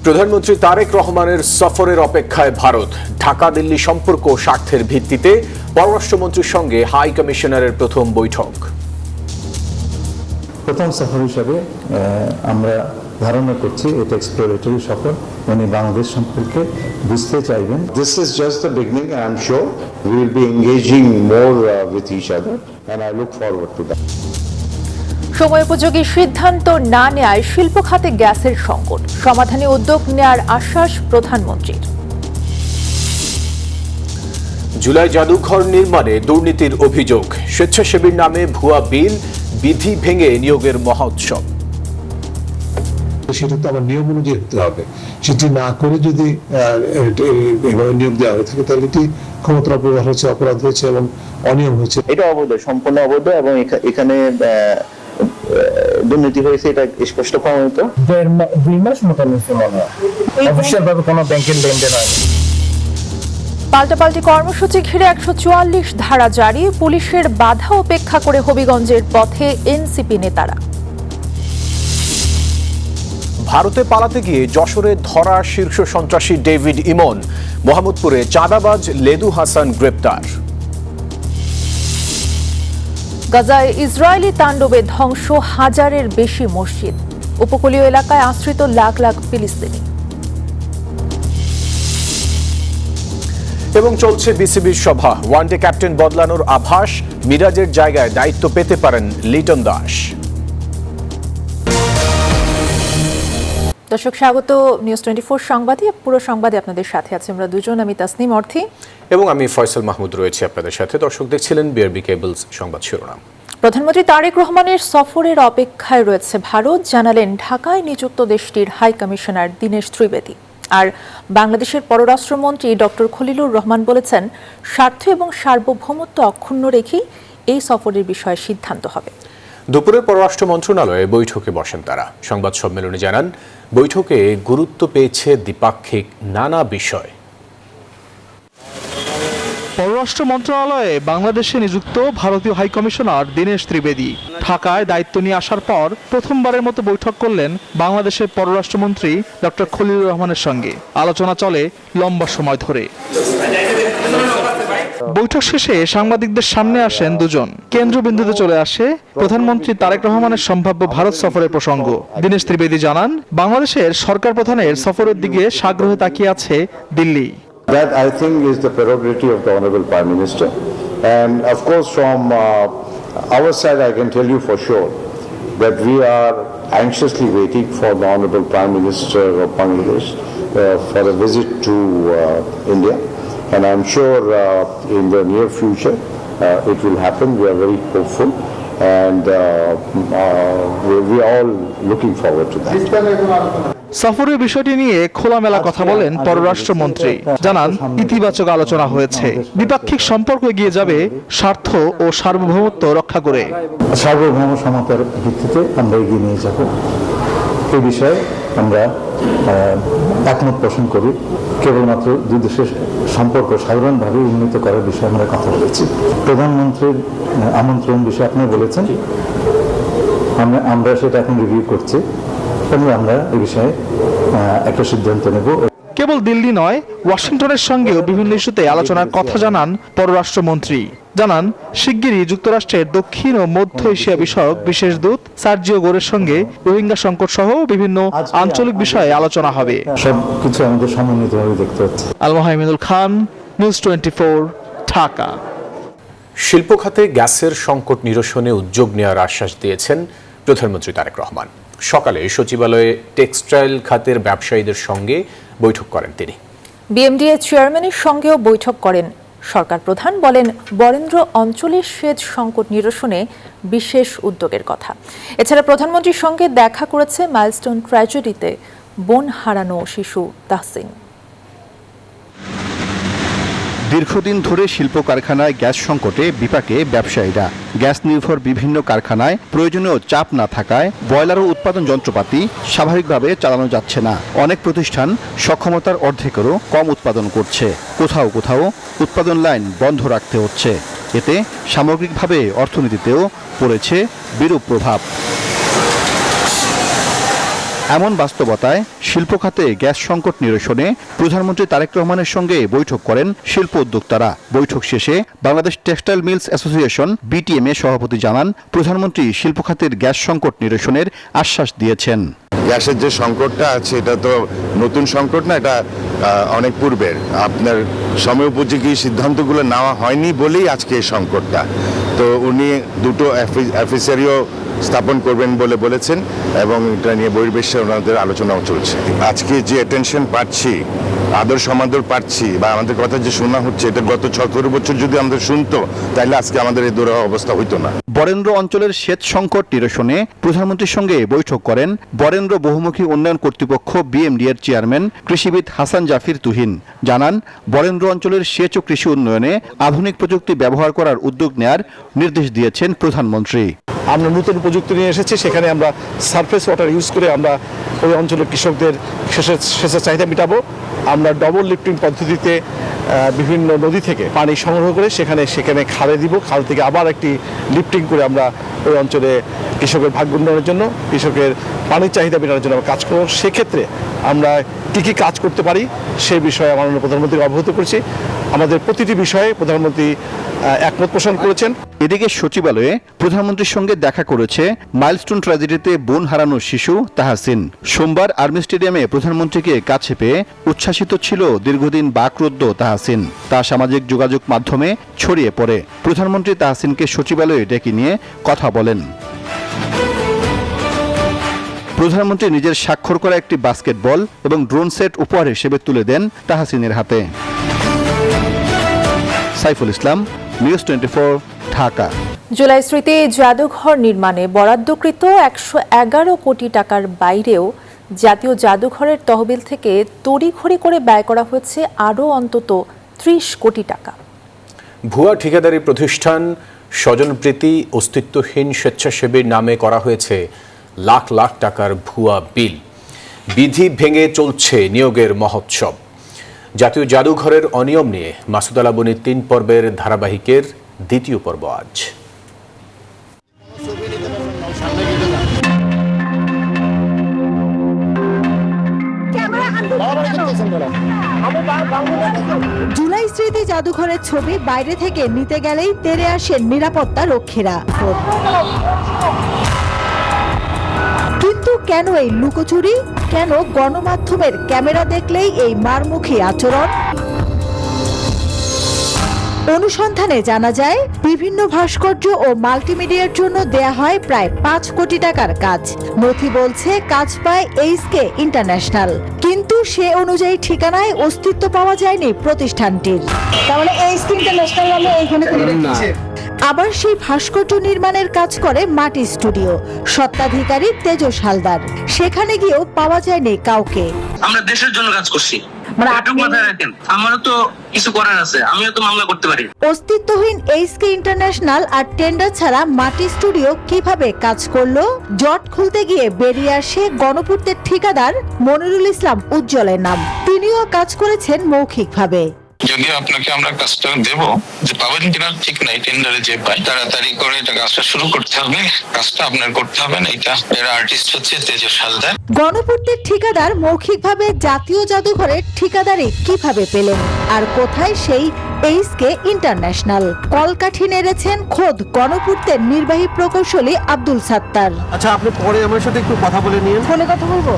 প্রধানমন্ত্রী তারেক রহমানের সফরের অপেক্ষায় ভারত। ঢাকা দিল্লি সম্পর্ক স্বার্থের ভিত্তিতে পররাষ্ট্রমন্ত্রীর সঙ্গে হাই কমিশনারের প্রথম বৈঠক। প্রথম সফর হিসাবে আমরা ধারণা করছি এটা এক্সপ্লোরেটরি সফর, উনি বাংলাদেশ সম্পর্কে বুঝতে চাইবেন। This is just the beginning. I am sure we will be engaging more with each other and I look forward to that. সময়োপযোগী সিদ্ধান্ত না নেয় শিল্প খাতে গ্যাসের সংকট, সমাধানে উদ্যোগ নেয়ার আশ্বাস প্রধানমন্ত্রীর। জুলাই জাদুঘর নির্মাণে দুর্নীতির অভিযোগ, স্বেচ্ছাসেবীর নামে ভুয়া বিল, বিধি ভেঙে নিয়োগের মহোৎসব। সেটা তো আমার নিয়ম অনুযায়ী হতে হবে, সেটি না করে যদি এভাবে নিয়োগ দেওয়া হয়ে থাকে তাহলে এটি ক্ষমতার অপব্যবহার হচ্ছে, অপরাধ হয়েছে এবং অনিয়ম হয়েছে। এটা অবৈধ, সম্পূর্ণ অবৈধ এবং এখানে দুর্নীতি হয়েছে, এটা স্পষ্ট প্রমাণিত। 2 মাস মোটামুটি মনে হয় অফিসিয়ালভাবে কোনো ব্যাংকের লেনদেন হয়নি। পাল্টাপাল্টি কর্মসূচি ঘিরে 144 ধারা জারি, পুলিশের বাধা উপেক্ষা করে হবিগঞ্জের পথে এনসিপি নেতারা। ভারতে পালাতে গিয়ে যশোরে ধরা শীর্ষ সন্ত্রাসী ডেভিড ইমন, মোহাম্মদপুরে চাঁদাবাজ লেদু হাসান গ্রেপ্তার। গাজায় ইসরায়েলি তাণ্ডবে ধ্বংস হাজারের বেশি মসজিদ, উপকূলীয় এলাকায় আশ্রিত লাখ লাখ ফিলিস্তিনি। এবং চলছে বিসিবির সভা, ওয়ানডে ক্যাপ্টেন বদলানোর আভাস, মিরাজের জায়গায় দায়িত্ব পেতে পারেন লিটন দাস। দর্শক স্বাগত নিউজ 24 সংবাদে। পুরো সংবাদে আপনাদের সাথে আছে আমরা দুজন, আমি তাসনিম অর্থী এবং আমি ফয়সাল মাহমুদ রয়েছি আপনাদের সাথে। দর্শক দেখছিলেন বিআরবি কেবলস সংবাদ শিরোনাম। প্রধানমন্ত্রী তারেক রহমানের সফরের অপেক্ষায় রয়েছে ভারত, জানালেন ঢাকায় নিযুক্ত দেশটির হাই কমিশনার দীনেশ ত্রিবেদী। আর বাংলাদেশের পররাষ্ট্রমন্ত্রী ডক্টর খলিলুর রহমান বলেছেন, স্বার্থ এবং সার্বভৌমত্ব অক্ষুণ্ণ রেখেই এই সফরের বিষয়ে সিদ্ধান্ত হবে। দুপুরে পররাষ্ট্র মন্ত্রণালয়ে বৈঠকে বসেন তারা। সংবাদ সম্মেলনে জানান, বৈঠকে গুরুত্ব পেয়েছে দ্বিপাক্ষিক নানা বিষয়। পররাষ্ট্র মন্ত্রণালয়ে বাংলাদেশে নিযুক্ত ভারতীয় হাইকমিশনার দীনেশ ত্রিবেদী ঢাকায় দায়িত্ব নিয়ে আসার পর প্রথমবারের মতো বৈঠক করলেন বাংলাদেশের পররাষ্ট্রমন্ত্রী ডক্টর খলিলুর রহমানের সঙ্গে। আলোচনা চলে লম্বা সময় ধরে। বৈঠক শেষে সাংবাদিকদের সামনে আসেন দুজন। কেন্দ্রবিন্দুতে চলে আসে প্রধানমন্ত্রী তারেক রহমানের সম্ভাব্য ভারত সফরের প্রসঙ্গ। দীনেশ ত্রিবেদী জানান, বাংলাদেশের সরকার প্রধানের সফরের দিকে সাগ্রহে তাকিয়ে আছে Delhi. That I think is the prerogative of the Honorable Prime Minister, and of course from our side I can tell you for sure that we are anxiously waiting for the Honorable Prime Minister of Bangladesh for a visit to India, and I'm sure in the near future it will happen. We are very hopeful and we are all looking forward to that. সফরের বিষয়টি নিয়ে খোলামেলা কথা বলেন পররাষ্ট্রমন্ত্রী। জানান, ইতিবাচক আলোচনা হয়েছে, দ্বিপাক্ষিক সম্পর্ক এগিয়ে যাবে স্বার্থ ও সার্বভৌমত্ব রক্ষা করে। সার্বভৌম সমতার ভিত্তিতে আমরা এগিয়ে নিয়ে যাব, এই বিষয়ে আমরা একমত পোষণ করি। কেবলমাত্র দুই দেশের সম্পর্ক সাধারণভাবে উন্নীত করার বিষয়ে আমরা কথা বলেছি। প্রধানমন্ত্রীর আমন্ত্রণ বিষয়ে আপনি বলেছেন, আমরা সেটা এখন রিভিউ করছি এবং আমরা এই বিষয়ে একটা সিদ্ধান্ত নেব। কেবল দিল্লি নয়, ওয়াশিংটনের সঙ্গেও বিভিন্ন ইস্যুতে আলোচনার কথা জানান পররাষ্ট্রমন্ত্রী। জানান, শিগগিরই যুক্তরাষ্ট্রের দক্ষিণ ও মধ্য এশিয়া বিষয়ক বিশেষ দূত সার্জিও গোরের সঙ্গে রোহিঙ্গা সংকট সহ বিভিন্ন আঞ্চলিক বিষয়ে আলোচনা হবে। সবকিছু আমাদের সমন্বিতভাবে দেখতে হচ্ছে। আল মোহাইমিনুল খান, নিউজ 24, ঢাকা। শিল্প খাতে গ্যাসের সংকট নিরসনে উদ্যোগ নেওয়ার আশ্বাস দিয়েছেন প্রধানমন্ত্রী তারেক রহমান। সকালে সচিবালয়ে টেক্সটাইল খাতের ব্যবসায়ীদের সঙ্গে বৈঠক করেন তিনি। বিএমডিএ চেয়ারম্যানের সঙ্গেও বৈঠক করেন সরকার প্রধান। বলেন, বরেন্দ্র অঞ্চলের সেচ সংকট নিরসনে বিশেষ উদ্যোগের কথা। এছাড়া প্রধানমন্ত্রীর সঙ্গে দেখা করেছে মাইলস্টোন ট্র্যাজেডিতে বোন হারানো শিশু তাহসিন। দীর্ঘদিন ধরে শিল্প কারখানায় গ্যাস সংকটে বিপাকে ব্যবসায়ীরা। গ্যাস নির্ভর বিভিন্ন কারখানায় প্রয়োজনীয় চাপ না থাকায় বয়লার ও উৎপাদন যন্ত্রপাতি স্বাভাবিকভাবে চালানো যাচ্ছে না। অনেক প্রতিষ্ঠান সক্ষমতার অর্ধেকেরও কম উৎপাদন করছে। কোথাও কোথাও উৎপাদন লাইন বন্ধ রাখতে হচ্ছে। এতে সামগ্রিকভাবে অর্থনীতিতেও পড়েছে বিরূপ প্রভাব। এমন বাস্তবতায় শিল্প খাতে গ্যাস সংকট নিরসনে প্রধানমন্ত্রী তারেক রহমানের সঙ্গে বৈঠক করেন শিল্প উদ্যোক্তারা। বৈঠক শেষে Bangladesh textile mills association BTMA সভাপতি জানান, প্রধানমন্ত্রী শিল্প খাতের গ্যাস সংকট নিরসনের আশ্বাস দিয়েছেন। গ্যাসের যে সংকটটা আছে এটা তো নতুন সংকট না, এটা অনেক পূর্বের। আপনার সময় উপযোগী সিদ্ধান্তগুলো নেওয়া হয়নি বলেই আজকে এই সংকটটা। তো উনি দুটো অফিসারিও স্থাপন করবেন বলে বলেছেন এবং এটা নিয়ে বহির্বিশ্বে ওনাদের আলোচনাও চলছে। আজকে যে অ্যাটেনশন পাচ্ছি, আদর সমাদর পাচ্ছি বা আমাদের কথা যে শোনা হচ্ছে, এটা গত 17 বছর যদি আমাদের শুনতো তাহলে আজকে আমাদের এই দুরহ অবস্থা হইতো না। বরেন্দ্র অঞ্চলের সেচ সংকট নিরসনে প্রধানমন্ত্রীর সঙ্গে বৈঠক করেন বরেন্দ্র বহুমুখী উন্নয়ন কর্তৃপক্ষ বিএমডি এর চেয়ারম্যান কৃষিবিদ হাসান জাফির তুহিন। জানান, বরেন্দ্র অঞ্চলের সেচ ও কৃষি উন্নয়নে আধুনিক প্রযুক্তি ব্যবহার করার উদ্যোগ নেয়ার নির্দেশ দিয়েছেন প্রধানমন্ত্রী। আমরা নতুন প্রযুক্তি নিয়ে এসেছি, সেখানে আমরা সারফেস ওয়াটার ইউজ করে আমরা ওই অঞ্চলের কৃষকদের সেচের চাহিদা মেটাবো। আমরা ডবল লিফটিং পদ্ধতিতে বিভিন্ন নদী থেকে পানি সংগ্রহ করে সেখানে খালে দিব, খাল থেকে আবার একটি লিফটিং করে আমরা ওই অঞ্চলে কৃষকের ভাগ্য উন্নয়নের জন্য, কৃষকের পানির চাহিদা মেটানোর জন্য আমরা কাজ করব। সেক্ষেত্রে আমরা কী কাজ করতে পারি সেই বিষয়ে মাননীয় প্রধানমন্ত্রীকে অবগত করেছি। আমাদের প্রতিটি বিষয়ে প্রধানমন্ত্রী একমত পোষণ করেছেন। এদিকে সচিবালয়ে প্রধানমন্ত্রীর সঙ্গে দেখা করেছে মাইলস্টোন ট্র্যাজেডিতে বোন হারানো শিশু তাহসিন। সোমবার আর্মি স্টেডিয়ামে প্রধানমন্ত্রীকে কাছে পেয়ে উচ্ছ্বাসিত ছিল দীর্ঘদিন বাকরুদ্ধ তাহসিন। তা সামাজিক যোগাযোগ মাধ্যমে ছড়িয়ে পড়ে। প্রধানমন্ত্রী তাহসিনকে সচিবালয়ে ডেকে নিয়ে কথা বলেন। প্রধানমন্ত্রী নিজের স্বাক্ষর করা একটি বাস্কেটবল এবং ড্রোন সেট উপহার হিসেবে তুলে দেন তাহসিনের হাতে। সাইফুল ইসলাম, নিউজ 24, ঢাকা। জুলাই স্মৃতি জাদুঘর নির্মাণে বরাদ্দকৃত 111 কোটি টাকার বাইরেও জাতীয় জাদুঘরের তহবিল থেকে তড়িঘড়ি করে ব্যয় করা হয়েছে আরও অন্তত 30 কোটি টাকা। ভুয়া ঠিকাদারি প্রতিষ্ঠান স্বজনপ্রীতি অস্তিত্বহীন স্বেচ্ছাসেবীর নামে করা হয়েছে লাখ লাখ টাকার ভুয়া বিল। বিধি ভেঙে চলছে নিয়োগের মহোৎসব। জাতীয় জাদুঘরের অনিয়ম নিয়ে মাসুদ আলা বনির 3 পর্বের ধারাবাহিকের দ্বিতীয় পর্ব আজ। জুলাই স্মৃতি জাদুঘরের ছবি বাইরে থেকে নিতে গেলেই তেড়ে আসেন নিরাপত্তা রক্ষীরা। কিন্তু কেন এই লুকোচুরি? কেন গণমাধ্যমের ক্যামেরা দেখলেই এই মারমুখী আচরণ? অনুসন্ধানে জানা যায়, বিভিন্ন ভাস্কর্য ও মাল্টিমিডিয়ার জন্য দেয়া হয় প্রায় 5 কোটি টাকার কাজ। নথি বলছে কাজ পায় এইচকে ইন্টারন্যাশনাল, কিন্তু সে অনুযায়ী ঠিকানায় অস্তিত্ব পাওয়া যায়নি প্রতিষ্ঠানটির। তাহলে এইচকে ইন্টারন্যাশনাল নামে এইখানে আবার সেই ভাস্কর্য নির্মাণের কাজ করে মাটি স্টুডিও, স্বত্বাধিকারী তেজস হালদার। সেখানে গিয়েও পাওয়া যায়নি কাউকে। আমরা দেশের জন্য কাজ করছি, আমারও তো কিছু করার আছে, আমিও তো মামলা করতে পারি। অস্তিত্বহীন এইচকে ইন্টারন্যাশনাল আর টেন্ডার ছাড়া মাটি স্টুডিও কিভাবে কাজ করলো? জট খুলতে গিয়ে বেরিয়ে আসে গণপূর্তের ঠিকাদার মনিরুল ইসলাম উজ্জ্বলের নাম। তিনিও কাজ করেছেন মৌখিকভাবে। যদিও আপনাকে আমরা কাজটা দেব, যে পাবেন কিনা ঠিক নাই, টেন্ডারে যে পাই তাড়াতাড়ি করে এটা কাজটা শুরু করতে হবে, কাজটা আপনার করতে হবে না। এটা এর আর্টিস্ট হচ্ছে তেজস হালদার। গণপূর্তের ঠিকাদার মৌখিকভাবে জাতীয় জাদুঘরের ঠিকাদারি কিভাবে পেলেন, আর কোথায় সেই এইচকে ইন্টারন্যাশনাল? কলকাঠি নেড়েছেন খোদ গণপূর্তের নির্বাহী প্রকৌশলী আব্দুল সাত্তার। আচ্ছা, আপনি পরে আমার সাথে একটু কথা বলে নিন। ফোনে কথা বলবো।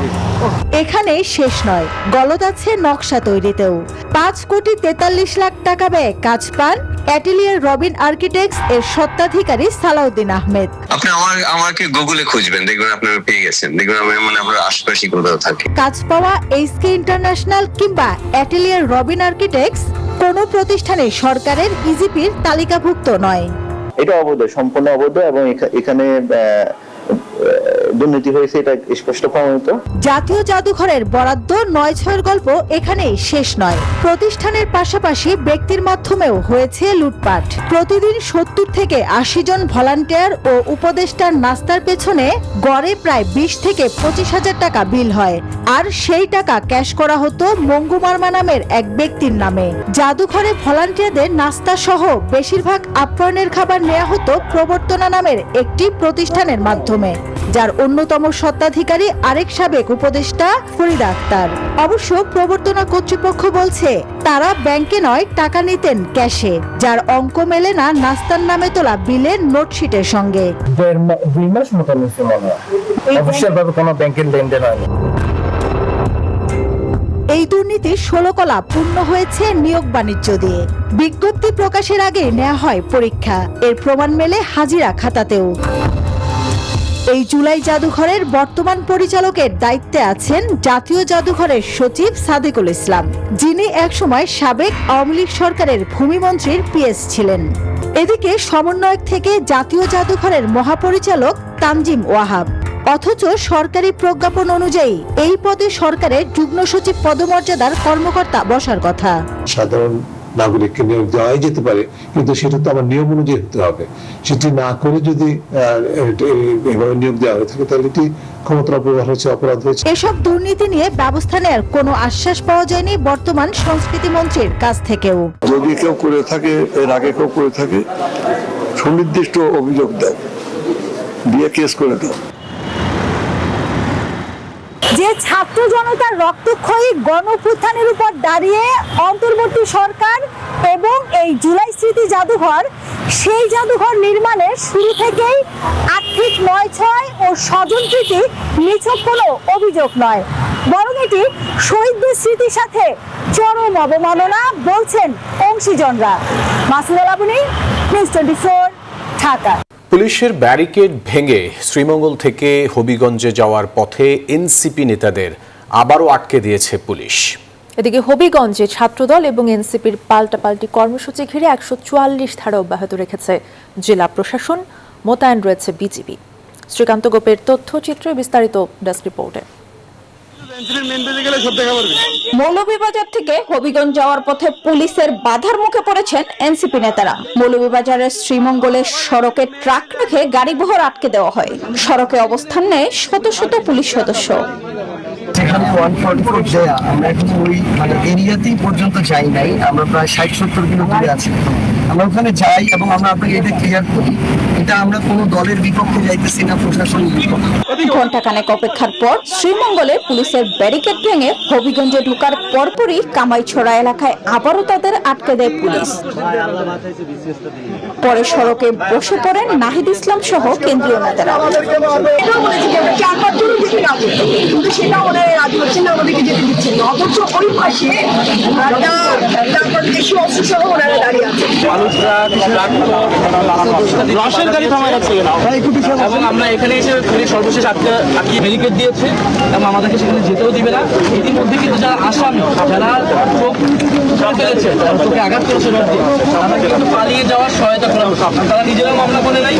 এখানেই শেষ নয়, গলদ আছে নকশা তৈরিতেও। 5 কোটি 43 লাখ টাকা ব্যয়ে কাজ পান অ্যাটেলিয়ার রবিন আর্কিটেক্টস এর স্বত্বাধিকারী সালাউদ্দিন আহমেদ। আপনি আমাকে গুগলে খুঁজবেন, দেখবেন আপনারা পেয়ে গেছেন। দেখবেন আমি আমরা আশপাশে কোথাও থাকি। কাজ পাওয়া এইচকে ইন্টারন্যাশনাল কিংবা অ্যাটেলিয়ার রবিন আর্কিটেক্টস কোনো প্রতিষ্ঠানে সরকারের ইজিপির তালিকাভুক্ত নয়। এটা অবৈধ, সম্পূর্ণ অবৈধ, এবং এখানে দুর্নীতি হয়েছে, এটা স্পষ্ট প্রমাণিত। জাতীয় জাদুঘরের বরাদ্দ 9/6 গল্প এখানেই শেষ নয়। প্রতিষ্ঠানের পাশাপাশি ব্যক্তির মাধ্যমেও হয়েছে লুটপাট। প্রতিদিন 70 থেকে 80 জন ভলান্টিয়ার ও উপদেষ্টার নাস্তার পেছনে গড়ে প্রায় 20 থেকে 25 হাজার টাকা বিল হয়, আর সেই টাকা ক্যাশ করা হতো মঙ্গু মারমা নামের এক ব্যক্তির নামে। জাদুঘরে ভলান্টিয়ারদের নাস্তা সহ বেশিরভাগ আপ্যায়নের খাবার নেওয়া হতো প্রবর্তনা নামের একটি প্রতিষ্ঠানের মাধ্যমে। যার অন্যতম স্বত্বাধিকারী আরেক সাবেক উপদেষ্টা ফরিদা আক্তার। অবশ্য প্রবর্তন কর্তৃপক্ষ বলছে তারা ব্যাংকে নয়, টাকা নিতেন ক্যাশে, যার অঙ্ক মেলে না নাস্তার নামে তোলা বিলের নোটশিটের সঙ্গে। 2 মাস মতো নিচ্ছে মনে হয়, অফিসিয়াল ভাবে কোনো ব্যাংকের লেনদেন হয়নি। এই দুর্নীতি 16 কলা পূর্ণ হয়েছে নিয়োগ বাণিজ্য দিয়ে। বিজ্ঞপ্তি প্রকাশের আগে নেওয়া হয় পরীক্ষা, এর প্রমাণ মেলে হাজিরা খাতাতেও। এই জুলাই জাদুঘরের বর্তমান পরিচালকের দায়িত্বে আছেন জাতীয় জাদুঘরের সচিব সাদিকুল ইসলাম, যিনি একসময় সাবেক আওয়ামী লীগ সরকারের ভূমিমন্ত্রীর পিএস ছিলেন। এদিকে সমন্বয়ক থেকে জাতীয় জাদুঘরের মহাপরিচালক তানজিম ওয়াহাব, অথচ সরকারি প্রজ্ঞাপন অনুযায়ী এই পদে সরকারের যুগ্ম সচিব পদমর্যাদার কর্মকর্তা বসার কথা। সাধারণ নাগরিককে নিয়োগ দেওয়াই যেতে পারে, কিন্তু সেটা তো আমার নিয়ম অনুযায়ী হতে হবে। সেটি না করে যদি এভাবে নিয়োগ দেওয়া হয়ে থাকে তাহলে এটি ক্ষমতার অপব্যবহার হচ্ছে, অপরাধ হয়েছে। এসব দুর্নীতি নিয়ে ব্যবস্থা নেওয়ার কোনো আশ্বাস পাওয়া যায়নি বর্তমান সংস্কৃতি মন্ত্রীর কাছ থেকেও। যদি কেউ করে থাকে, এর আগে কেউ করে থাকে, সুনির্দিষ্ট অভিযোগ দেয়, দিয়ে কেস করে দাও। যে ছাত্র জনতার রক্তক্ষয়ী গণঅভ্যুত্থানের উপর দাঁড়িয়ে অন্তর্বর্তী সরকার এবং এই জুলাই স্মৃতি জাদুঘর, সেই জাদুঘর নির্মাণের শুরু থেকেই আর্থিক নয়ছয় ও স্বজনপ্রীতি নিছক কোনো অভিযোগ নয়, বরং এটি শহীদদের স্মৃতির সাথে চরম অবমাননা বলছেন অংশীজনরা। মাসুদ আলাবনী, নিউজ 24, ঢাকা। পুলিশের ব্যারিকেড ভেঙে শ্রীমঙ্গল থেকে হবিগঞ্জে যাওয়ার পথে এনসিপি নেতাদের আবারও আটকে দিয়েছে পুলিশ। এদিকে হবিগঞ্জে ছাত্রদল এবং এনসিপির পাল্টাপাল্টি কর্মসূচি ঘিরে 144 ধারা অব্যাহত রেখেছে জেলা প্রশাসন, মোতায়েন রয়েছে বিজিবি। শ্রীকান্ত গোপের তথ্যচিত্রে বিস্তারিত ডেস্ক রিপোর্টে। মৌলভীবাজার থেকে হবিগঞ্জ যাওয়ার পথে পুলিশের বাধার মুখে পড়েছেন এনসিপি নেতারা। মৌলভীবাজারের শ্রীমঙ্গলের সড়কে ট্রাক রেখে গাড়িবহর আটকে দেওয়া হয়। সড়কে অবস্থান নেয় শত শত পুলিশ সদস্য। যেখানে 144 দেয়া, আমরা এখন ওই এরিয়াতেই পর্যন্ত যাই নাই, আমরা প্রায় 60-70 কিলো দূরে আছি। আমরা ওখানে যাই এবং আমরা আপনাকে এটা ক্লিয়ার করি, এটা আমরা কোনো দলের বিপক্ষে যাইতেছি না, প্রশাসনের বিপক্ষে। ঘণ্টাখানেক অপেক্ষার পর শ্রীমঙ্গলে পুলিশের ব্যারিকেড ভেঙে হবিগঞ্জে ঢোকার পরপরই কামাইছড়া এলাকায় আবারও তাদের আটকে দেয় পুলিশ। পরে সড়কে বসে পড়েন নাহিদ ইসলাম সহ কেন্দ্রীয় নেতারা। আমরা এখানে এসে সর্বশেষ আটকে ব্যারিকেড দিয়েছে এবং আমাদেরকে সেখানে যেতেও দিবে না। ইতিমধ্যে কিন্তু যারা আসামি, যারা চোখ ফেলেছে, চোখে আঘাত করেছে, তারা কিন্তু পালিয়ে যাওয়ার সহায়তা করা হচ্ছে। তারা নিজেরাও মামলা করে নাই,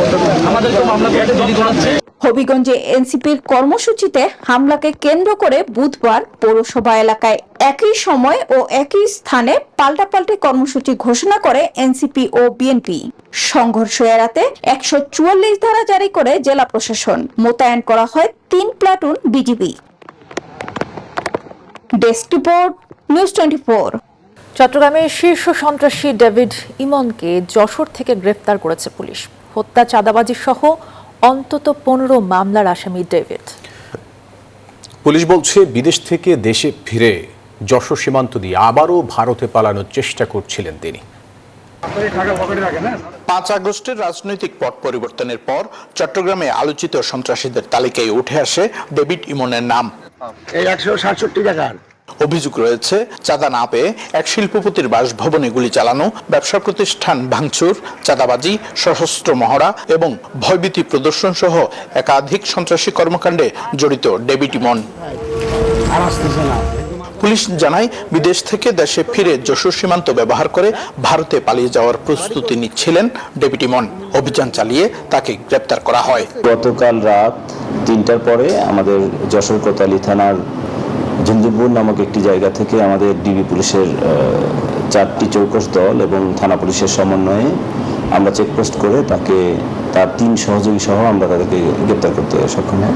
আমাদেরকে মামলা করতে দেরি করাচ্ছে। হবিগঞ্জে এনসিপির কর্মসূচিতে হামলাকে কেন্দ্র করে বুধবার পৌরসভা এলাকায় একই সময় ও একই স্থানে পাল্টাপাল্টি কর্মসূচি ঘোষণা করে এনসিপি ও বিএনপি। সংঘর্ষ এড়াতে 144 ধারা জারি করে জেলা প্রশাসন, মোতায়েন করা হয় 3 platoon BGB. Desk report, news 24। চট্টগ্রামের শীর্ষ সন্ত্রাসী ডেভিড ইমনকে যশোর থেকে গ্রেফতার করেছে পুলিশ। হত্যা, চাঁদাবাজি সহ অন্তত 15 মামলার আসামি ডেভিড। পুলিশ বলছে বিদেশ থেকে দেশে ফিরে যশোর সীমান্ত দিয়ে আবারও ভারতে পালানোর চেষ্টা করছিলেন তিনি। 5 আগস্টের রাজনৈতিক পট পরিবর্তনের পর চট্টগ্রামে আলোচিত সন্ত্রাসীদের তালিকায় উঠে আসে ডেভিড ইমনের নাম। 167 টাকার অভিযোগ রয়েছে চাঁদা না পেয়ে এক শিল্পপতির বাসভবনে গুলি চালানো, ব্যবসা প্রতিষ্ঠান ভাঙচুর, চাঁদাবাজি, সশস্ত্র মহড়া এবং ভয়ভীতি প্রদর্শন সহ একাধিক সন্ত্রাসী কর্মকাণ্ডে জড়িত ডেভিড ইমন। পুলিশ জানায় বিদেশ থেকে দেশে ফিরে যশোর সীমান্ত ব্যবহার করে ভারতে পালিয়ে যাওয়ার প্রস্তুতি নিচ্ছিলেন ডেভিড ইমন। অভিযান চালিয়ে তাকে গ্রেপ্তার করা হয়। গতকাল রাত 3টার পরে আমাদের যশোর কোতোয়ালি থানার ঝিঞ্জিপুর নামক একটি জায়গা থেকে আমাদের ডিবি পুলিশের 4টি চৌকস দল এবং থানা পুলিশের সমন্বয়ে আমরা চেকপোস্ট করে তাকে তার 3 সহযোগী সহ আমরা তাদেরকে গ্রেপ্তার করতে সক্ষম হই।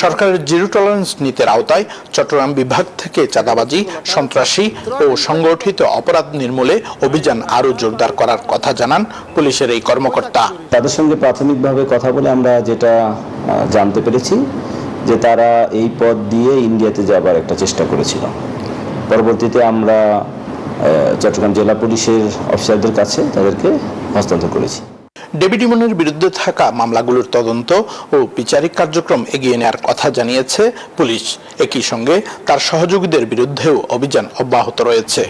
সরকারের জিরো টলারেন্স নীতির আওতায় চট্টগ্রাম বিভাগ থেকে চাঁদাবাজি, সন্ত্রাসী ও সংগঠিত অপরাধ নির্মূলে অভিযান আরও জোরদার করার কথা জানান পুলিশের এই কর্মকর্তা। তাদের সঙ্গে প্রাথমিকভাবে কথা বলে আমরা যেটা জানতে পেরেছি যে তারা এই পথ দিয়ে ইন্ডিয়াতে যাবার একটা চেষ্টা করেছিল। পরবর্তীতে আমরা চট্টগ্রাম জেলা পুলিশের অফিসারদের কাছে তাদেরকে হস্তান্তর করেছি। ডেভিড ইমনের বিরুদ্ধে থাকা মামলাগুলোর তদন্ত ও বিচারিক কার্যক্রম এগিয়ে নেওয়ার কথা জানিয়েছে পুলিশ। একই সঙ্গে তার সহযোগীদের বিরুদ্ধেও অভিযান অব্যাহত রয়েছে।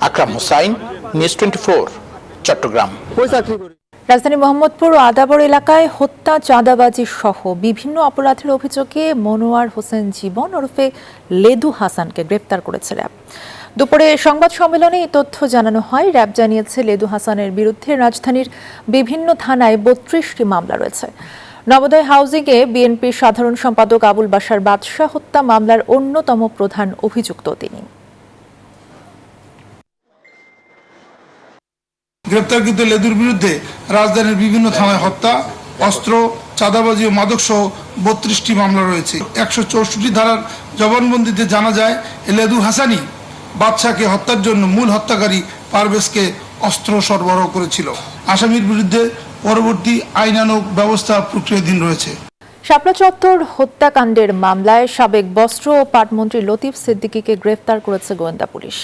আকরাম হুসাইন, নিউজ 24, চট্টগ্রাম। রাজধানী মোহাম্মদপুর ও আদাবর এলাকায় হত্যা, চাঁদাবাজি সহ বিভিন্ন অপরাধের অভিযোগে মনোয়ার হোসেন জীবন ওরফে লেদু হাসানকে গ্রেপ্তার করেছে র্যাব। দুপুরে সংবাদ সম্মেলনে এই তথ্য জানানো হয়। র্যাব জানিয়েছে লেদু হাসানের বিরুদ্ধে রাজধানীর বিভিন্ন থানায় 32টি মামলা রয়েছে। নবোদয় হাউজিংয়ে বিএনপির সাধারণ সম্পাদক আবুল বাশার বাদশা হত্যা মামলার অন্যতম প্রধান অভিযুক্ত তিনি। গ্রেপ্তারকৃত লেদুর বিরুদ্ধে রাজধানীর বিভিন্ন থানায় হত্যা, অস্ত্র, চাঁদাবাজি ও মাদক সহ 32টি মামলা রয়েছে। 164 ধারার জবানবন্দিতে জানা যায় লেদু হাসানি বাদশাকে হত্যার জন্য মূল হত্যাকারী পারভেজকে অস্ত্র সরবরাহ করেছিল। আসামির বিরুদ্ধে পরবর্তী আইনানুগ ব্যবস্থা প্রক্রিয়াধীন রয়েছে। শাপলা চত্বর হত্যাকাণ্ডের মামলায় সাবেক বস্ত্র ও পাটমন্ত্রী লতিফ সিদ্দিকীকে গ্রেফতার করেছে গোয়েন্দা পুলিশ।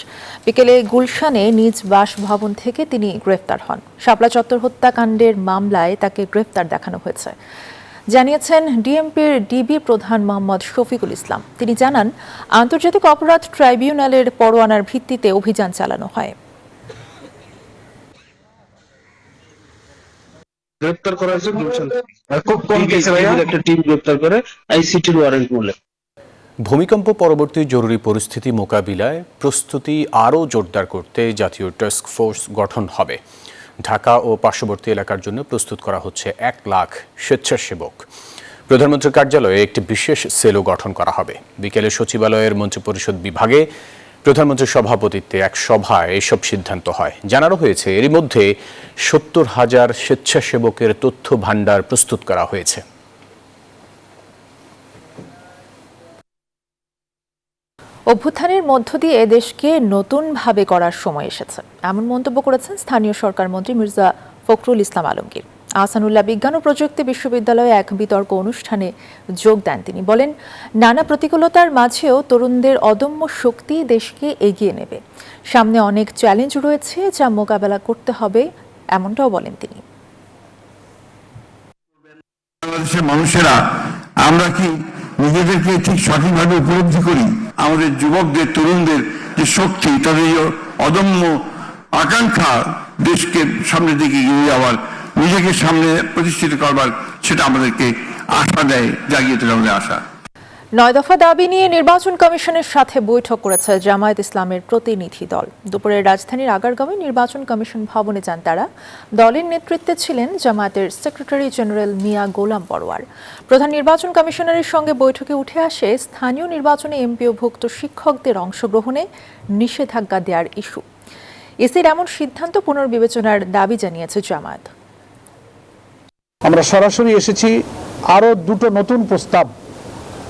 বিকেলে গুলশানে নিজ বাসভবন থেকে তিনি গ্রেফতার হন। শাপলা চত্বর হত্যাকাণ্ডের মামলায় তাকে গ্রেফতার দেখানো হয়েছে জানিয়েছেন ডিএমপির ডিবি প্রধান মোহাম্মদ শফিকুল ইসলাম। তিনি জানান, আন্তর্জাতিক অপরাধ ট্রাইব্যুনালের পরোয়ানার ভিত্তিতে অভিযান চালানো হয়। গ্রেফতার করা হয়েছে গুলশান খুব কম কেসে একটা টিম গ্রেফতার করে আইসিটির ওয়ারেন্ট করলে। ভূমিকম্প পরবর্তী জরুরি পরিস্থিতি মোকাবিলায় প্রস্তুতি আরও জোরদার করতে জাতীয় টাস্ক ফোর্স গঠন হবে। ঢাকা ও পার্শ্ববর্তী এলাকার জন্য প্রস্তুত করা হচ্ছে 1 লাখ স্বেচ্ছাসেবক। প্রধানমন্ত্রীর কার্যালয়ে একটি বিশেষ সেলও গঠন করা হবে। বিকেলে সচিবালয়ের মন্ত্রিপরিষদ বিভাগে প্রধানমন্ত্রীর সভাপতিত্বে এক সভায় এসব সিদ্ধান্ত হয়। জানানো হয়েছে এরই মধ্যে 70,000 স্বেচ্ছাসেবকের তথ্য ভান্ডার প্রস্তুত করা হয়েছে। অভ্যুত্থানের মধ্য দিয়ে দেশকে নতুনভাবে গড়ার সময় এসেছে, এমন মন্তব্য করেছেন স্থানীয় সরকার মন্ত্রী মির্জা ফখরুল ইসলাম আলমগীর। আহসানুল্লাহ বিজ্ঞান ও প্রযুক্তি বিশ্ববিদ্যালয়ে এক বিতর্ক অনুষ্ঠানে যোগ দেন তিনি। বলেন, নানা প্রতিকূলতার মাঝেও তরুণদের অদম্য শক্তি দেশকে এগিয়ে নেবে। সামনে অনেক চ্যালেঞ্জ রয়েছে যা মোকাবেলা করতে হবে, এমনটাও বলেন তিনি। বাংলাদেশের মানুষেরা আমরা কি নিজেদেরকে ঠিক সঠিকভাবে উপলব্ধি করি? আমাদের যুবকদের, তরুণদের যে শক্তি, তাদের অদম্য আকাঙ্ক্ষা দেশকে সামনের দিকে এগিয়ে যাওয়ার, নিজেকে সামনে প্রতিষ্ঠিত করবার, সেটা আমাদেরকে আশা দেয়, জাগিয়ে তোলে আমাদের আশা। 9 দফা দাবি নিয়ে নির্বাচন কমিশনের সাথে বৈঠক করেছে জামায়াত ইসলামের প্রতিনিধি দল। দুপুরে রাজধানীর আগারগাঁওয়ে নির্বাচন কমিশন ভবনে যান তারা। দলের নেতৃত্বে ছিলেন জামায়াতের সেক্রেটারি জেনারেল মিয়া গোলাম পরোয়ার। প্রধান নির্বাচন কমিশনারের সঙ্গে বৈঠকে উঠে আসে স্থানীয় নির্বাচনে এমপিওভুক্ত শিক্ষকদের অংশগ্রহণে নিষেধাজ্ঞা দেওয়ার ইস্যু। ইসির এমন সিদ্ধান্ত পুনর্বিবেচনার দাবি জানিয়েছে জামায়াত। আমরা সরাসরি এসেছি আরো দুটো নতুন প্রস্তাব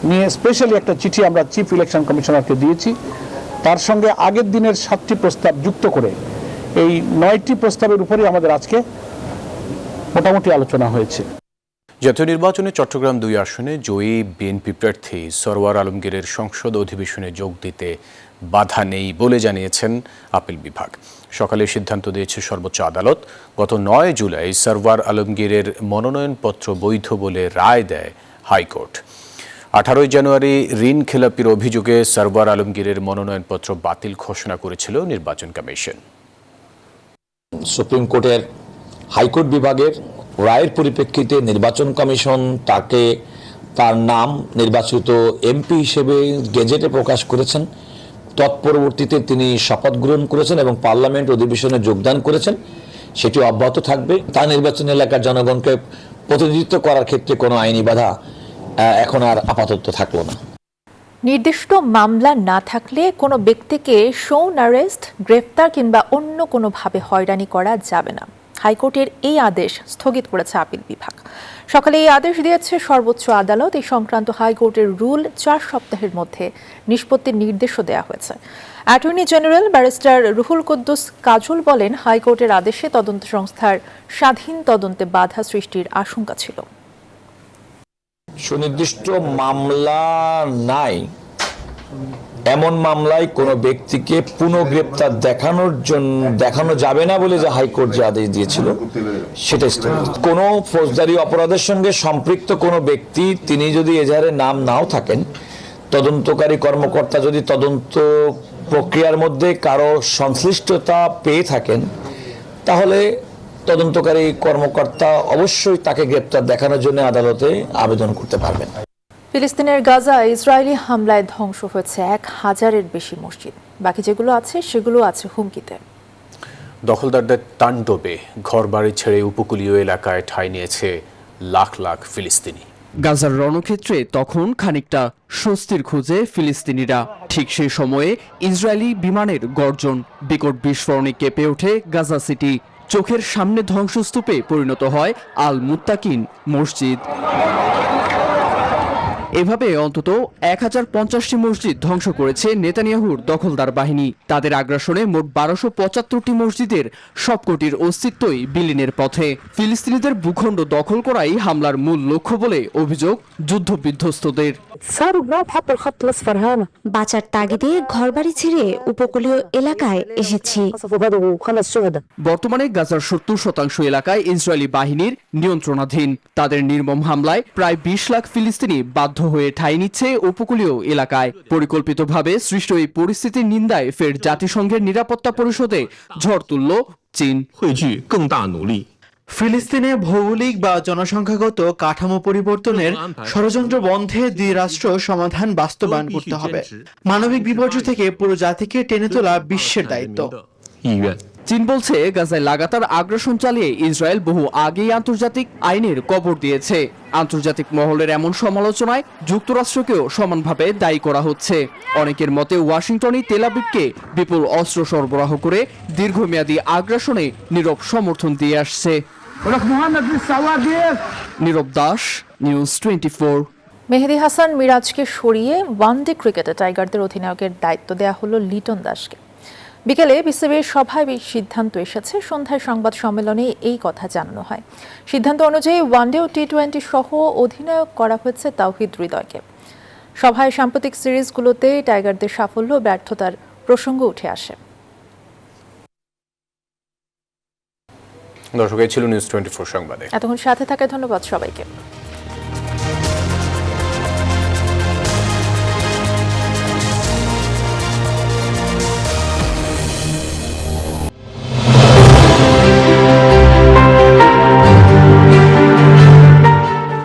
নিয়ে। স্পেশালি একটা চিঠি আমরা চিফ ইলেকশন কমিশনারকে দিয়েছি। তার সঙ্গে আগের দিনের 7টি প্রস্তাব যুক্ত করে এই 9টি প্রস্তাবের উপরই আমাদের আজকে মোটামুটি আলোচনা হয়েছে। জাতীয় নির্বাচনে চট্টগ্রাম 2 আসনে জয়ী বিএনপি প্রার্থী সরওয়ার আলমগীরের সংসদ অধিবেশনে যোগ দিতে বাধা নেই বলে জানিয়েছেন আপিল বিভাগ। সকালে সিদ্ধান্ত দিয়েছে সর্বোচ্চ আদালত। গত 9 জুলাই সরওয়ার আলমগীরের মনোনয়নপত্র বৈধ বলে রায় দেয় হাইকোর্ট। 18 জানুয়ারি ঋণ খেলাপির অভিযোগে সরওয়ার আলমগীরের মনোনয়নপত্র বাতিল ঘোষণা করেছিল নির্বাচন কমিশন। সুপ্রিম কোর্টের হাইকোর্ট বিভাগের রায়ের পরিপ্রেক্ষিতে নির্বাচন কমিশন তাকে তার নাম নির্বাচিত এমপি হিসেবে গেজেটে প্রকাশ করেছেন। তৎপরবর্তীতে তিনি শপথ গ্রহণ করেছেন এবং পার্লামেন্ট অধিবেশনে যোগদান করেছেন। সেটি অব্যাহত থাকবে। তার নির্বাচন এলাকার জনগণকে প্রতিনিধিত্ব করার ক্ষেত্রে কোনো আইনি বাধা এখন আর আপাতত থাকলো না। নির্দিষ্ট মামলা না থাকলে কোনো ব্যক্তিকে শোন অ্যারেস্ট, গ্রেফতার কিংবা অন্য কোনোভাবে হয়রানি করা যাবে না। হাইকোর্টের এই আদেশ স্থগিত করেছে আপিল বিভাগ। সকালে এই আদেশ দিয়েছে সর্বোচ্চ আদালত। এই সংক্রান্ত হাইকোর্টের রুল 4 সপ্তাহের মধ্যে নিষ্পত্তির নির্দেশও দেওয়া হয়েছে। Attorney general barrister Ruhul Kuddus Kajal বলেন, হাইকোর্টের আদেশে তদন্ত সংস্থার স্বাধীন তদন্তে বাধা সৃষ্টির আশঙ্কা ছিল। সুনির্দিষ্ট মামলা নাই, এমন মামলায় কোনো ব্যক্তিকে পুনঃগ্রেপ্তার দেখানো যাবে না বলে যে হাইকোর্ট যে আদেশ দিয়েছিল সেটা স্থগিত। কোনো ফৌজদারি অপরাধের সঙ্গে সম্পৃক্ত কোনো ব্যক্তি তিনি যদি এজাহারে নাম নাও থাকেন, তদন্তকারী কর্মকর্তা যদি তদন্ত প্রক্রিয়ার মধ্যে কারো সংশ্লিষ্টতা পেয়ে থাকেন, তাহলে তদন্তকারী কর্মকর্তা অবশ্যই তাকে গ্রেপ্তার দেখানোর জন্য আদালতে আবেদন করতে পারবেন। ফিলিস্তিনের গাজায় ইসরায়েলি হামলায় ধ্বংস হয়েছে 1000-এর বেশি মসজিদ। বাকি যেগুলো আছে সেগুলো আছে হুমকিতে। দখলদারদের তাণ্ডবে ঘরবাড়ি ছেড়ে উপকূলীয় এলাকায় ঠাঁই নিয়েছে লাখ লাখ ফিলিস্তিনি। গাজার রণক্ষেত্রে তখন খানিকটা স্বস্তির খোঁজে ফিলিস্তিনিরা। ঠিক সেই সময়ে ইসরায়েলি বিমানের গর্জন, বিকট বিস্ফোরণে কেঁপে ওঠে গাজা সিটি। চোখের সামনে ধ্বংসস্তূপে পরিণত হয় আল মুত্তাকিন মসজিদ। এভাবে অন্তত 1050টি মসজিদ ধ্বংস করেছে নেতানিয়াহুর দখলদার বাহিনী। তাদের আগ্রাসনে মোট 1275টি মসজিদের সবকটির অস্তিত্বই বিলীনের পথে। ফিলিস্তিনিদের ভূখণ্ড দখল করাই হামলার মূল লক্ষ্য বলে অভিযোগ যুদ্ধবিধ্বস্তদের। বাঁচার তাগিদে ঘরবাড়ি ছেড়ে উপকূলীয় এলাকায় এসেছি। বর্তমানে গাজার 70% এলাকায় ইসরায়েলি বাহিনীর নিয়ন্ত্রণাধীন। তাদের নির্মম হামলায় প্রায় 20 লাখ ফিলিস্তিনি বাধ্য হয়ে ঠাঁই নিচ্ছে উপকূলীয় এলাকায়। পরিকল্পিতভাবে সৃষ্ট এই পরিস্থিতির নিন্দায় ফের জাতিসংঘের নিরাপত্তা পরিষদে ঝড় তুলল চীন। ফিলিস্তিনে ভৌগোলিক বা জনসংখ্যাগত কাঠামো পরিবর্তনের ষড়যন্ত্র বন্ধে দ্বিরাষ্ট্র সমাধান বাস্তবায়ন করতে হবে। মানবিক বিপর্যয় থেকে পুরো জাতিকে টেনে তোলা বিশ্বের দায়িত্ব। চীন বলছে, গাজায় লাগাতার আগ্রাসন চালিয়ে ইসরায়েল বহু আগেই আন্তর্জাতিক আইনের কবর দিয়েছে। আন্তর্জাতিক মহলের এমন সমালোচনায় যুক্তরাষ্ট্রকেও সমানভাবে দায়ী করা হচ্ছে। অনেকের মতে ওয়াশিংটনই তেল আবিবকে বিপুল অস্ত্র সরবরাহ করে দীর্ঘমেয়াদী আগ্রাসনে নীরব সমর্থন দিয়ে আসছে। নীরব দাস, নিউজ 24। মেহেদী হাসান মিরাজকে সরিয়ে ওয়ানডে ক্রিকেটে টাইগারদের অধিনায়কের দায়িত্ব দেওয়া হলো লিটন দাসকে। বিকেলে বিসিবির সভায় সিদ্ধান্ত এসেছে। সন্ধ্যায় সংবাদ সম্মেলনে এই কথা জানানো হয়। সিদ্ধান্ত অনুযায়ী ওয়ানডে ও টি-20 সহ অধিনায়ক করা হয়েছে তাওহিদ হৃদয়কে। সভায় সাম্প্রতিক সিরিজগুলোতে টাইগারদের সাফল্য ও ব্যর্থতার প্রসঙ্গ উঠে আসে। দর্শক, এই ছিল নিউজ 24 সংবাদে। এতক্ষণ সাথে থাকায় ধন্যবাদ সবাইকে।